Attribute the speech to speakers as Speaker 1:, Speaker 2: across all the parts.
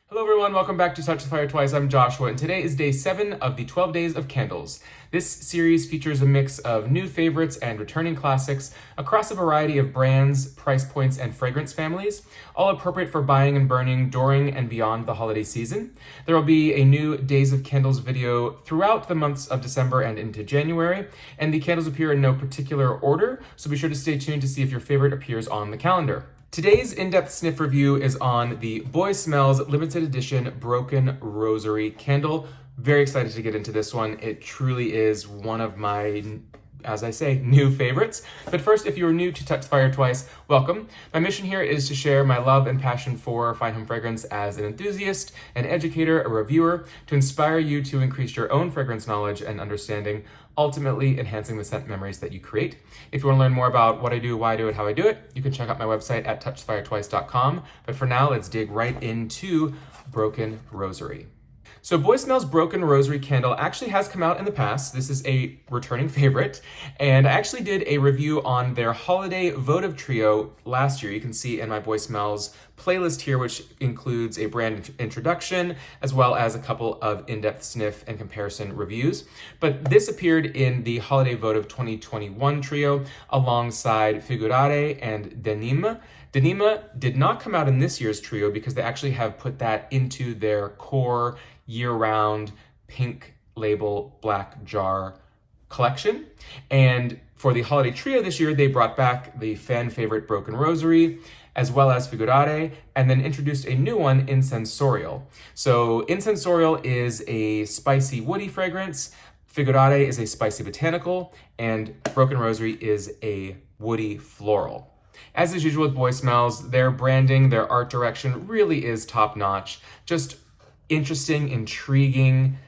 Speaker 1: Hello everyone, welcome back to Touch the Fire Twice. I'm Joshua, and today is day 7 of the 12 Days of Candles. This series features a mix of new favorites and returning classics across a variety of brands, price points, and fragrance families, all appropriate for buying and burning during and beyond the holiday season. There will be a new Days of Candles video throughout the months of December and into January, and the candles appear in no particular order, so be sure to stay tuned to see if your favorite appears on the calendar. Today's in-depth sniff review is on the Boy Smells limited edition Broken Rosary candle. Very excited to get into this one. It truly is one of my, as I say, new favorites. But first, if you are new to Touch the Fire Twice, welcome. My mission here is to share my love and passion for fine home fragrance as an enthusiast, an educator, a reviewer, to inspire you to increase your own fragrance knowledge and understanding, ultimately enhancing the scent memories that you create. If you want to learn more about what I do, why I do it, how I do it, you can check out my website at TouchTheFireTwice.com. But for now, let's dig right into Broken Rosary. So Boy Smells Broken Rosary candle actually has come out in the past. This is a returning favorite, and I actually did a review on their holiday votive trio last year. You can see in my Boy Smells playlist here, which includes a brand introduction as well as a couple of in-depth sniff and comparison reviews. But this appeared in the holiday votive 2021 trio alongside Figurare and Denim. Denima did not come out in this year's trio because they actually have put that into their core year-round pink label black jar collection. And for the holiday trio this year, they brought back the fan favorite Broken Rosary as well as Figurare, and then introduced a new one, Insensorial. So Insensorial is a spicy woody fragrance, Figurare is a spicy botanical, and Broken Rosary is a woody floral. As is usual with Boy Smells, their branding, their art direction really is top-notch. Just interesting, intriguing,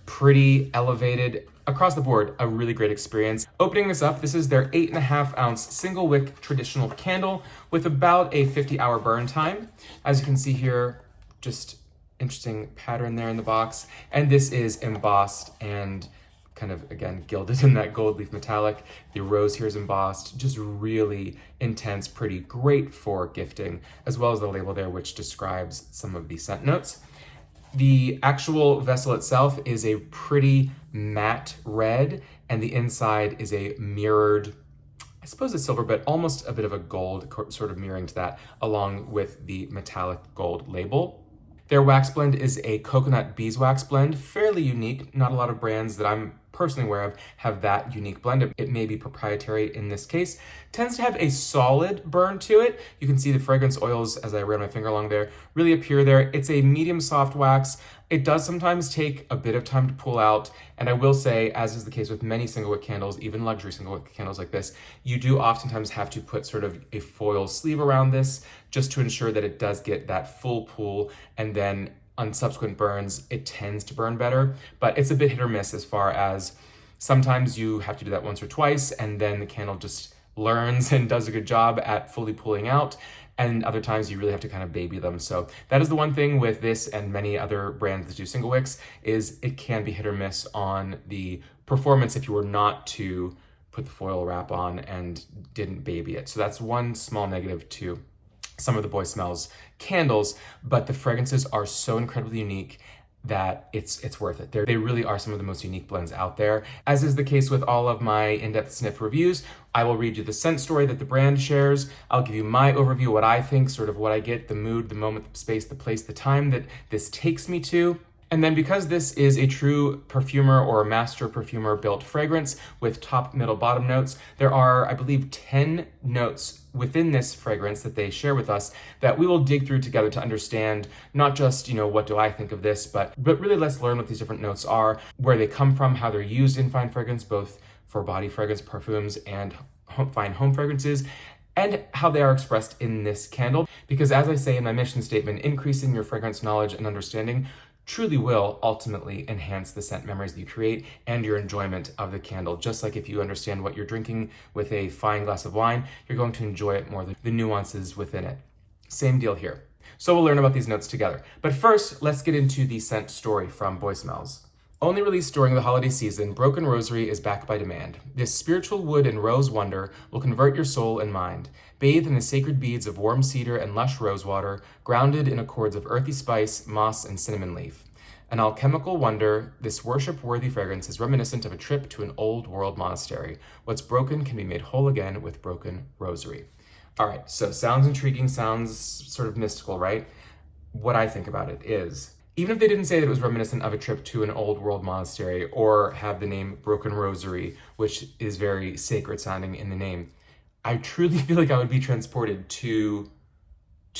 Speaker 1: pretty, elevated, across the board, a really great experience. Opening this up, this is their 8.5 ounce single wick traditional candle with about a 50-hour burn time. As you can see here, just interesting pattern there in the box. And this is embossed and kind of, again, gilded in that gold leaf metallic. The rose here is embossed, just really intense, pretty, great for gifting, as well as the label there, which describes some of the scent notes. The actual vessel itself is a pretty matte red, and the inside is a mirrored, I suppose a silver, but almost a bit of a gold, sort of mirroring to that, along with the metallic gold label. Their wax blend is a coconut beeswax blend, fairly unique. Not a lot of brands that I'm personally aware of have that unique blend. It may be proprietary in this case. Tends to have a solid burn to it. You can see the fragrance oils, as I ran my finger along there, really appear there. It's a medium soft wax. It does sometimes take a bit of time to pull out, and I will say, as is the case with many single wick candles, even luxury single wick candles like this, you do oftentimes have to put sort of a foil sleeve around this just to ensure that it does get that full pull, and then on subsequent burns, it tends to burn better, but it's a bit hit or miss as far as sometimes you have to do that once or twice, and then the candle just learns and does a good job at fully pulling out, and other times you really have to kind of baby them. So that is the one thing with this and many other brands that do single wicks, is it can be hit or miss on the performance if you were not to put the foil wrap on and didn't baby it. So that's one small negative to some of the Boy Smells candles, but the fragrances are so incredibly unique that it's worth it. They really are some of the most unique blends out there. As is the case with all of my in-depth sniff reviews, I will read you the scent story that the brand shares. I'll give you my overview, what I think, sort of what I get, the mood, the moment, the space, the place, the time that this takes me to. And then because this is a true perfumer or master perfumer built fragrance with top, middle, bottom notes, there are, I believe, 10 notes within this fragrance that they share with us that we will dig through together to understand not just, what do I think of this, but really let's learn what these different notes are, where they come from, how they're used in fine fragrance, both for body fragrance, perfumes, and fine home fragrances, and how they are expressed in this candle. Because as I say in my mission statement, increasing your fragrance knowledge and understanding truly will ultimately enhance the scent memories that you create and your enjoyment of the candle. Just like if you understand what you're drinking with a fine glass of wine, you're going to enjoy it more, the nuances within it. Same deal here. So we'll learn about these notes together. But first, let's get into the scent story from Boy Smells. Only released during the holiday season, Broken Rosary is back by demand. This spiritual wood and rose wonder will convert your soul and mind. Bathe in the sacred beads of warm cedar and lush rosewater, grounded in accords of earthy spice, moss, and cinnamon leaf. An alchemical wonder, this worship-worthy fragrance is reminiscent of a trip to an old world monastery. What's broken can be made whole again with Broken Rosary. All right, so sounds intriguing, sounds sort of mystical, right? What I think about it is, even if they didn't say that it was reminiscent of a trip to an old world monastery or have the name Broken Rosary, which is very sacred sounding in the name, I truly feel like I would be transported to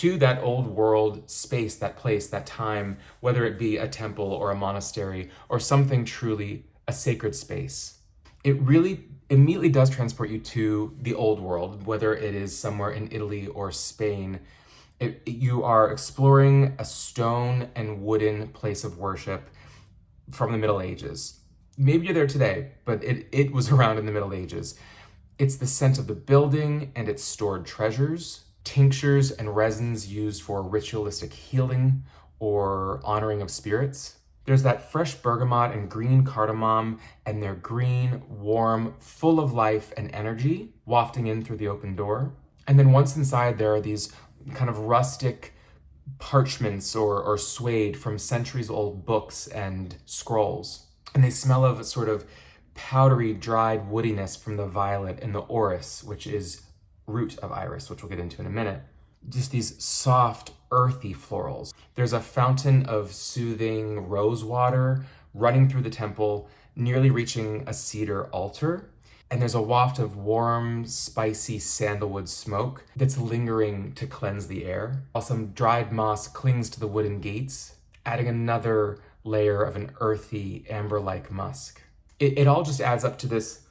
Speaker 1: that old world space, that place, that time, whether it be a temple or a monastery or something truly a sacred space. It really immediately does transport you to the old world, whether it is somewhere in Italy or Spain. You are exploring a stone and wooden place of worship from the Middle Ages. Maybe you're there today, but it was around in the Middle Ages. It's the scent of the building and its stored treasures, tinctures and resins used for ritualistic healing or honoring of spirits. There's that fresh bergamot and green cardamom, and they're green, warm, full of life and energy, wafting in through the open door. And then once inside, there are these kind of rustic parchments or suede from centuries-old books and scrolls. And they smell of a sort of powdery, dried woodiness from the violet and the orris, which is root of iris, which we'll get into in a minute. Just these soft, earthy florals. There's a fountain of soothing rose water running through the temple, nearly reaching a cedar altar. And there's a waft of warm, spicy sandalwood smoke that's lingering to cleanse the air, while some dried moss clings to the wooden gates, adding another layer of an earthy, amber-like musk. It all just adds up to this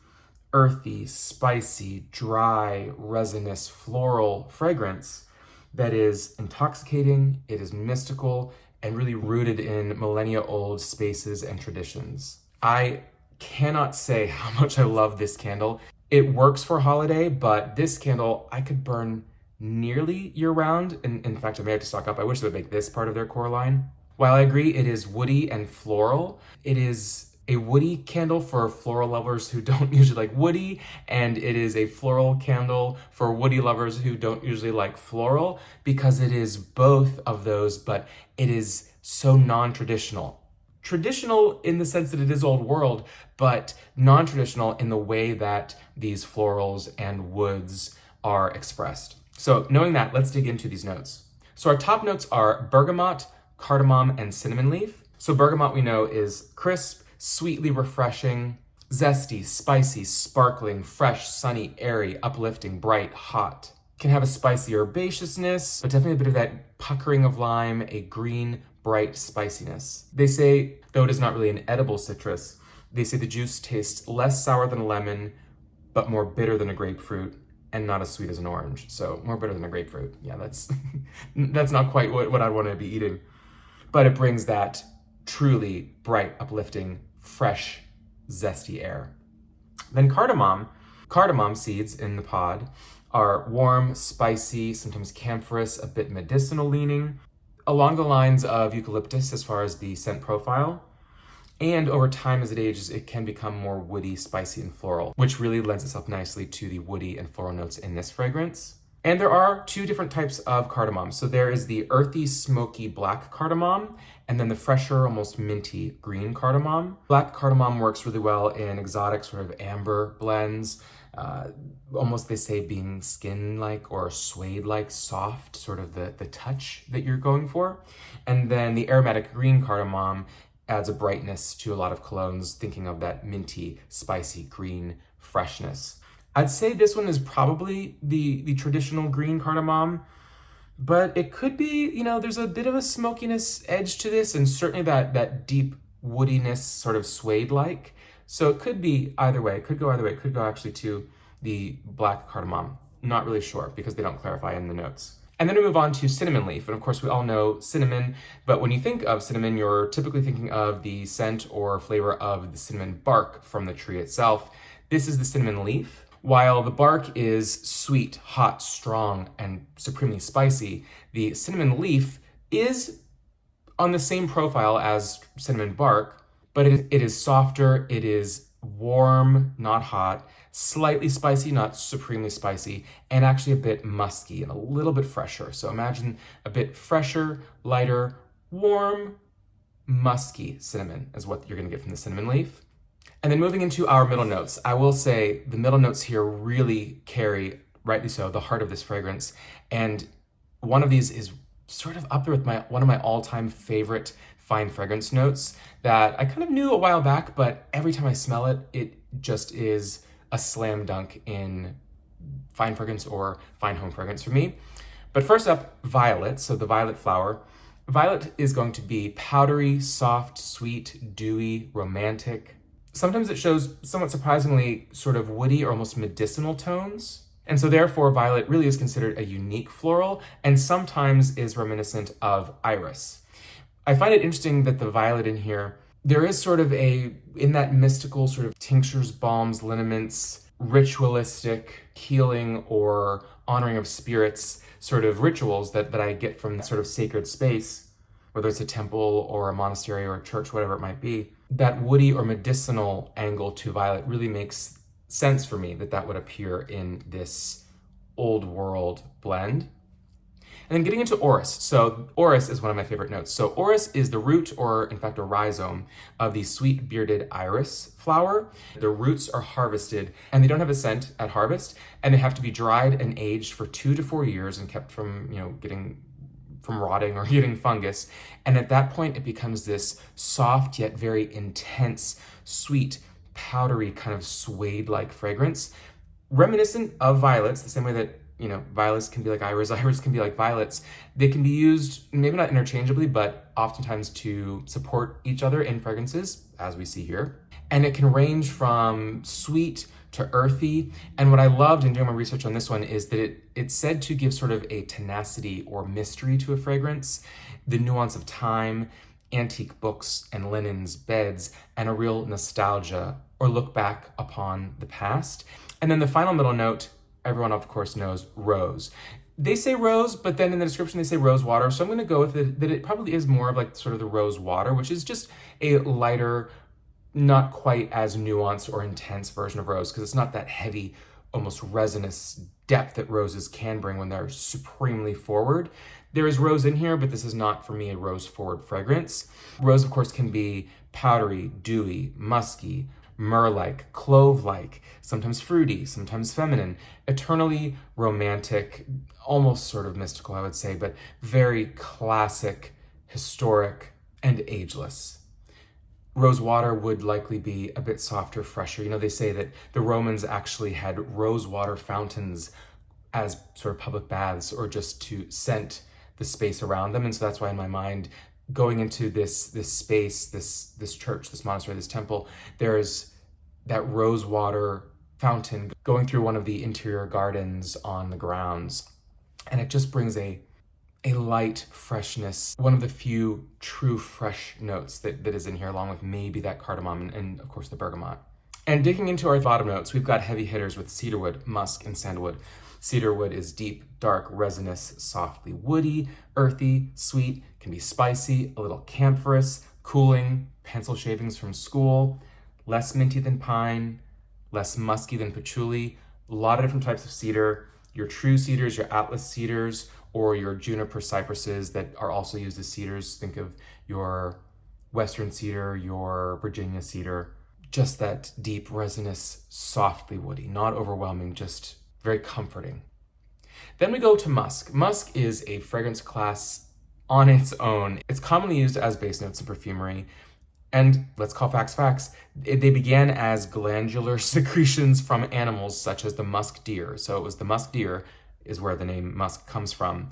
Speaker 1: earthy, spicy, dry, resinous, floral fragrance that is intoxicating, it is mystical, and really rooted in millennia-old spaces and traditions. I cannot say how much I love this candle. It works for holiday, but this candle I could burn nearly year-round. And in fact, I may have to stock up. I wish they would make this part of their core line. While I agree it is woody and floral, it is a woody candle for floral lovers who don't usually like woody, and it is a floral candle for woody lovers who don't usually like floral, because it is both of those, but it is so non-traditional. Traditional in the sense that it is old world, but non-traditional in the way that these florals and woods are expressed. So knowing that, let's dig into these notes. So our top notes are bergamot, cardamom, and cinnamon leaf. So bergamot we know is crisp, sweetly refreshing, zesty, spicy, sparkling, fresh, sunny, airy, uplifting, bright, hot. Can have a spicy herbaceousness, but definitely a bit of that puckering of lime, a green, bright spiciness. They say, though it is not really an edible citrus, they say the juice tastes less sour than a lemon, but more bitter than a grapefruit, and not as sweet as an orange. So more bitter than a grapefruit. Yeah, that's not quite what I want to be eating. But it brings that truly bright, uplifting, fresh, zesty air. Then cardamom. Cardamom seeds in the pod are warm, spicy, sometimes camphorous, a bit medicinal leaning, along the lines of eucalyptus as far as the scent profile. And over time, as it ages, it can become more woody, spicy, and floral, which really lends itself nicely to the woody and floral notes in this fragrance. And there are two different types of cardamom. So there is the earthy, smoky black cardamom, and then the fresher, almost minty green cardamom. Black cardamom works really well in exotic sort of amber blends, almost they say being skin-like or suede-like, soft, sort of the touch that you're going for. And then the aromatic green cardamom adds a brightness to a lot of colognes, thinking of that minty, spicy, green freshness. I'd say this one is probably the traditional green cardamom, but it could be, there's a bit of a smokiness edge to this, and certainly that deep woodiness, sort of suede-like. So it could be either way. It could go either way. It could go actually to the black cardamom. Not really sure because they don't clarify in the notes. And then we move on to cinnamon leaf. And of course, we all know cinnamon, but when you think of cinnamon, you're typically thinking of the scent or flavor of the cinnamon bark from the tree itself. This is the cinnamon leaf. While the bark is sweet, hot, strong, and supremely spicy, the cinnamon leaf is on the same profile as cinnamon bark, but it is softer, it is warm, not hot, slightly spicy, not supremely spicy, and actually a bit musky and a little bit fresher. So imagine a bit fresher, lighter, warm, musky cinnamon is what you're gonna get from the cinnamon leaf. And then moving into our middle notes, I will say the middle notes here really carry, rightly so, the heart of this fragrance. And one of these is sort of up there with one of my all-time favorite fine fragrance notes that I kind of knew a while back, but every time I smell it, it just is a slam dunk in fine fragrance or fine home fragrance for me. But first up, violet, so the violet flower. Violet is going to be powdery, soft, sweet, dewy, romantic. Sometimes it shows somewhat surprisingly sort of woody or almost medicinal tones. And so therefore, violet really is considered a unique floral and sometimes is reminiscent of iris. I find it interesting that the violet in here, there is sort of in that mystical sort of tinctures, balms, liniments, ritualistic healing or honoring of spirits sort of rituals that I get from that sort of sacred space, whether it's a temple or a monastery or a church, whatever it might be. That woody or medicinal angle to violet really makes sense for me that would appear in this old world blend. And then getting into orris. So orris is one of my favorite notes. So orris is the root, or in fact a rhizome, of the sweet bearded iris flower. The roots are harvested and they don't have a scent at harvest, and they have to be dried and aged for 2 to 4 years and kept from, getting from rotting or getting fungus. And at that point, it becomes this soft yet very intense, sweet, powdery kind of suede-like fragrance, reminiscent of violets, the same way that violets can be like iris can be like violets. They can be used, maybe not interchangeably, but oftentimes to support each other in fragrances, as we see here. And it can range from sweet to earthy. And what I loved in doing my research on this one is that it's said to give sort of a tenacity or mystery to a fragrance, the nuance of time, antique books and linens, beds, and a real nostalgia or look back upon the past. And then the final middle note, everyone of course knows rose. They say rose, but then in the description they say rose water. So I'm gonna go with it that it probably is more of like sort of the rose water, which is just a lighter, not quite as nuanced or intense version of rose, because it's not that heavy, almost resinous depth that roses can bring when they're supremely forward. There is rose in here, but this is not for me a rose forward fragrance. Rose, of course, can be powdery, dewy, musky, myrrh-like, clove-like, sometimes fruity, sometimes feminine, eternally romantic, almost sort of mystical, I would say, but very classic, historic, and ageless. Rose water would likely be a bit softer, fresher. They say that the Romans actually had rose water fountains as sort of public baths or just to scent the space around them. And so that's why in my mind, going into this space, this church, this monastery, this temple, there's that rose water fountain going through one of the interior gardens on the grounds. And it just brings a light freshness, one of the few true fresh notes that is in here, along with maybe that cardamom and of course the bergamot. And digging into our bottom notes, we've got heavy hitters with cedarwood, musk, and sandalwood. Cedarwood is deep, dark, resinous, softly woody, earthy, sweet, can be spicy, a little camphorous, cooling, pencil shavings from school, less minty than pine, less musky than patchouli, a lot of different types of cedar, your true cedars, your atlas cedars, or your juniper cypresses that are also used as cedars. Think of your western cedar, your Virginia cedar, just that deep, resinous, softly woody, not overwhelming, just very comforting. Then we go to musk. Musk is a fragrance class on its own. It's commonly used as base notes in perfumery. And let's call facts. They began as glandular secretions from animals such as the musk deer. So it was the musk deer is where the name musk comes from,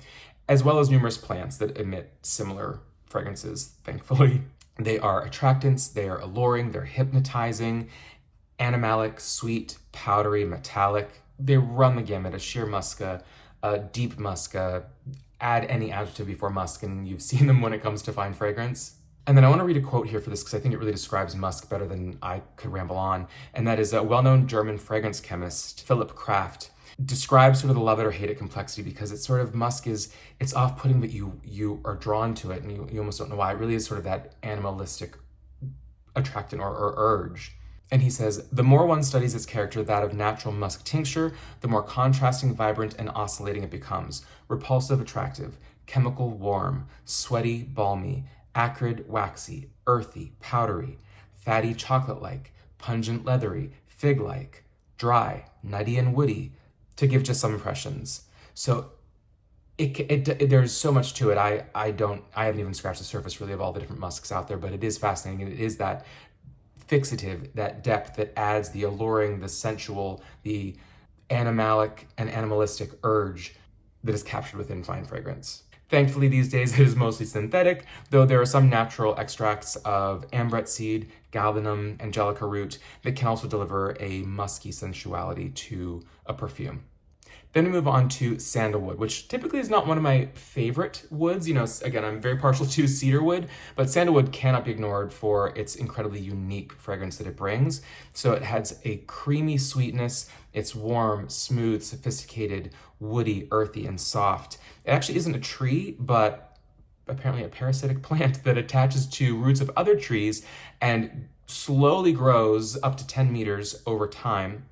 Speaker 1: as well as numerous plants that emit similar fragrances, thankfully. They are attractants, they are alluring, they're hypnotizing, animalic, sweet, powdery, metallic. They run the gamut, a sheer musca, a deep musca, add any adjective before musk and you've seen them when it comes to fine fragrance. And then I want to read a quote here for this because I think it really describes musk better than I could ramble on. And that is a well-known German fragrance chemist, Philip Kraft, describes sort of the love it or hate it complexity, because it's sort of musk it's off-putting, but you are drawn to it and you almost don't know why. It really is sort of that animalistic attractant or urge. And he says, the more one studies its character, that of natural musk tincture, the more contrasting, vibrant, and oscillating it becomes. Repulsive, attractive, chemical, warm, sweaty, balmy, acrid, waxy, earthy, powdery, fatty, chocolate-like, pungent, leathery, fig-like, dry, nutty, and woody, to give just some impressions. So there's so much to it. I haven't even scratched the surface really of all the different musks out there, but it is fascinating, and it is that fixative, that depth that adds the alluring, the sensual, the animalic and animalistic urge that is captured within fine fragrance. Thankfully, these days it is mostly synthetic, though there are some natural extracts of ambrette seed, galbanum, angelica root that can also deliver a musky sensuality to a perfume. Then we move on to sandalwood, which typically is not one of my favorite woods. You know, again, I'm very partial to cedar wood, but sandalwood cannot be ignored for its incredibly unique fragrance that it brings. So it has a creamy sweetness. It's warm, smooth, sophisticated, woody, earthy, and soft. It actually isn't a tree, but apparently a parasitic plant that attaches to roots of other trees and slowly grows up to 10 meters over time.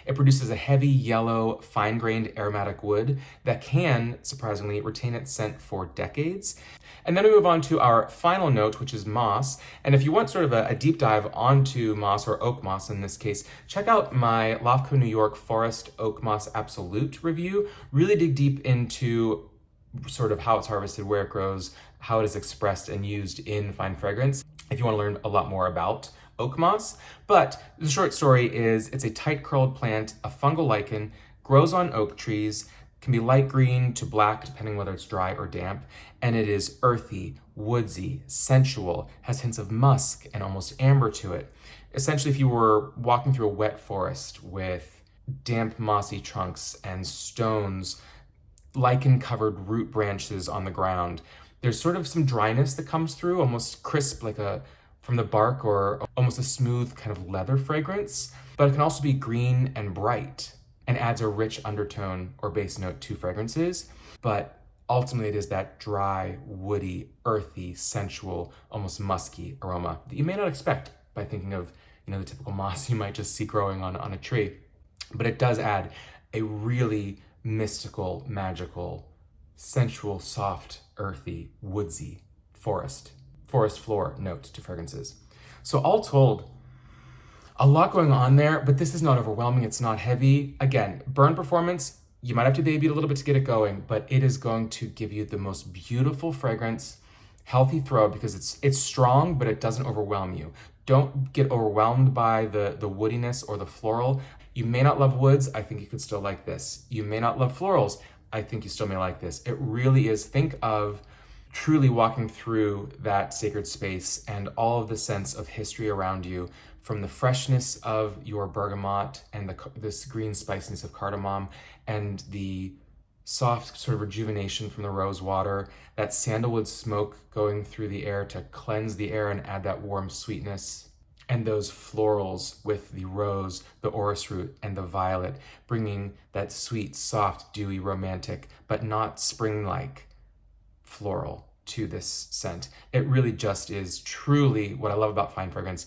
Speaker 1: It produces a heavy, yellow, fine-grained aromatic wood that can, surprisingly, retain its scent for decades. And then we move on to our final note, which is moss. And if you want sort of a deep dive onto moss, or oak moss in this case, check out my Lofco New York Forest Oak Moss Absolute review. Really dig deep into sort of how it's harvested, where it grows, how it is expressed and used in fine fragrance, if you want to learn a lot more about oak moss. But the short story is it's a tight curled plant, a fungal lichen, grows on oak trees, can be light green to black depending whether it's dry or damp, and it is earthy, woodsy, sensual, has hints of musk and almost amber to it. Essentially, if you were walking through a wet forest with damp mossy trunks and stones, lichen covered root branches on the ground, there's sort of some dryness that comes through, almost crisp like from the bark, or almost a smooth kind of leather fragrance, but it can also be green and bright and adds a rich undertone or base note to fragrances. But ultimately it is that dry, woody, earthy, sensual, almost musky aroma that you may not expect by thinking of, the typical moss you might just see growing on a tree. But it does add a really mystical, magical, sensual, soft, earthy, woodsy forest floor note to fragrances. So all told, a lot going on there, but this is not overwhelming. It's not heavy. Again, burn performance, you might have to baby it a little bit to get it going, but it is going to give you the most beautiful fragrance, healthy throw, because it's strong, but it doesn't overwhelm you. Don't get overwhelmed by the woodiness or the floral. You may not love woods. I think you could still like this. You may not love florals. I think you still may like this. It really is, think of truly walking through that sacred space and all of the sense of history around you, from the freshness of your bergamot and this green spiciness of cardamom, and the soft sort of rejuvenation from the rose water, that sandalwood smoke going through the air to cleanse the air and add that warm sweetness, and those florals with the rose, the orris root, and the violet, bringing that sweet, soft, dewy, romantic, but not spring-like floral to this scent. It really just is truly what I love about fine fragrance,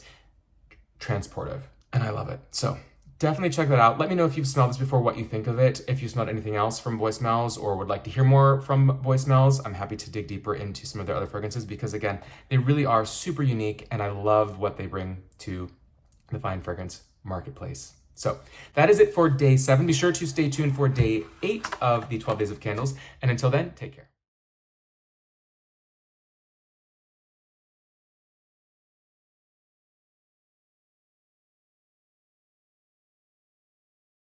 Speaker 1: transportive, and I love it. So definitely check that out. Let me know if you've smelled this before, what you think of it. If you smelled anything else from voicemails or would like to hear more from voicemails, I'm happy to dig deeper into some of their other fragrances, because again, they really are super unique and I love what they bring to the fine fragrance marketplace. So that is it for day 7. Be sure to stay tuned for day 8 of the 12 Days of Candles. And until then, take care.